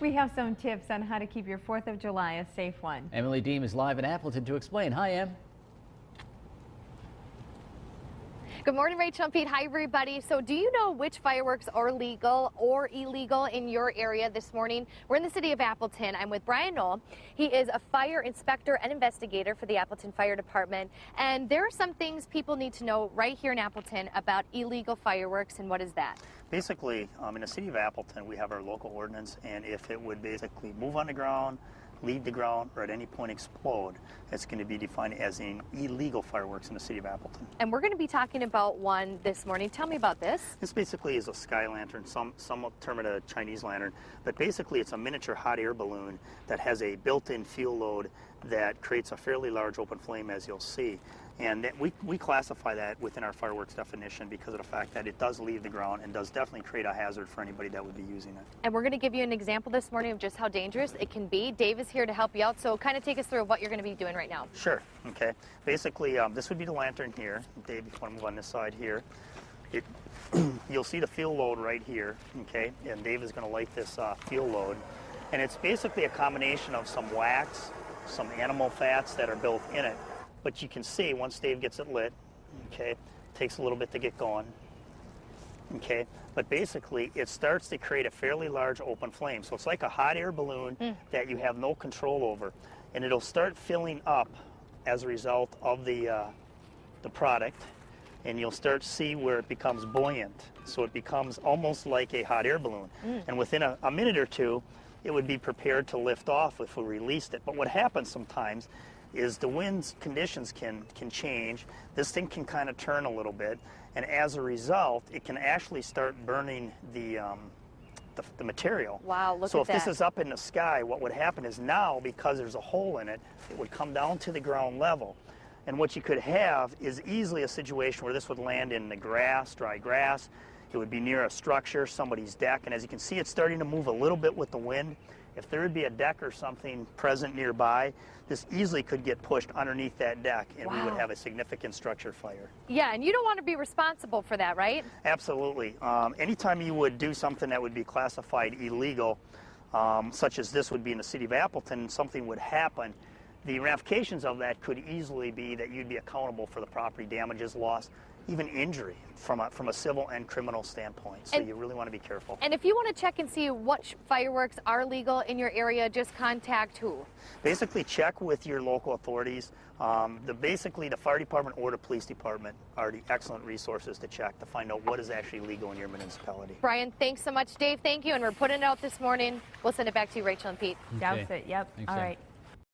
We have some tips on how to keep your 4th of July a safe one. Emily Deem is live in Appleton to explain. Hi, Em. Good morning, Rachel and Pete. Hi, everybody. So do you know which fireworks are legal or illegal in your area this morning? We're in the city of Appleton. I'm with Brian Knoll. He is a fire inspector and investigator for the Appleton Fire Department. And there are some things people need to know right here in Appleton about illegal fireworks. And what is that? Basically, in the city of Appleton, we have our local ordinance, and if it would basically move on the ground, leave the ground, or at any point explode, it's going to be defined as an illegal fireworks in the city of Appleton. And we're going to be talking about one this morning. Tell me about this. This basically is a sky lantern. Some term it a Chinese lantern, but basically it's a miniature hot air balloon that has a built-in fuel load that creates a fairly large open flame, as you'll see. And that we classify that within our fireworks definition because of the fact that it does leave the ground and does definitely create a hazard for anybody that would be using it. And we're going to give you an example this morning of just how dangerous it can be. Dave is here to help you out, so kind of take us through what you're going to be doing right now. Sure. Okay. Basically, this would be the lantern here. Dave, if you want to move on this side here. You'll see the fuel load right here, okay? And Dave is going to light this fuel load. And it's basically a combination of some wax, some animal fats that are built in it. But you can see once Dave gets it lit, okay, takes a little bit to get going, okay, but basically it starts to create a fairly large open flame. So it's like a hot air balloon that you have no control over, and it'll start filling up as a result of the product, and you'll start to see where it becomes buoyant. So it becomes almost like a hot air balloon, and within a minute or two, it would be prepared to lift off if we released it. But what happens sometimes is the wind's conditions can change. This thing can kind of turn a little bit, and as a result, it can actually start burning the material. Wow, look so at that. So if this is up in the sky, what would happen is now, because there's a hole in it, it would come down to the ground level. And what you could have is easily a situation where this would land in the grass, dry grass. It would be near a structure, somebody's deck, and as you can see, it's starting to move a little bit with the wind. If there would be a deck or something present nearby, this easily could get pushed underneath that deck, and we would have a significant structure fire. Yeah, and you don't want to be responsible for that, right? Absolutely. Anytime you would do something that would be classified illegal, such as this would be in the city of Appleton, something would happen, the ramifications of that could easily be that you'd be accountable for the property damages, loss, even injury from a civil and criminal standpoint. So you really want to be careful. And if you want to check and see what fireworks are legal in your area, just contact who? Basically check with your local authorities. Basically the fire department or the police department are the excellent resources to check to find out what is actually legal in your municipality. Brian, thanks so much. Dave, thank you. And we're putting it out this morning. We'll send it back to you, Rachel and Pete. Douse it. Yep. Thanks, all Sam. right.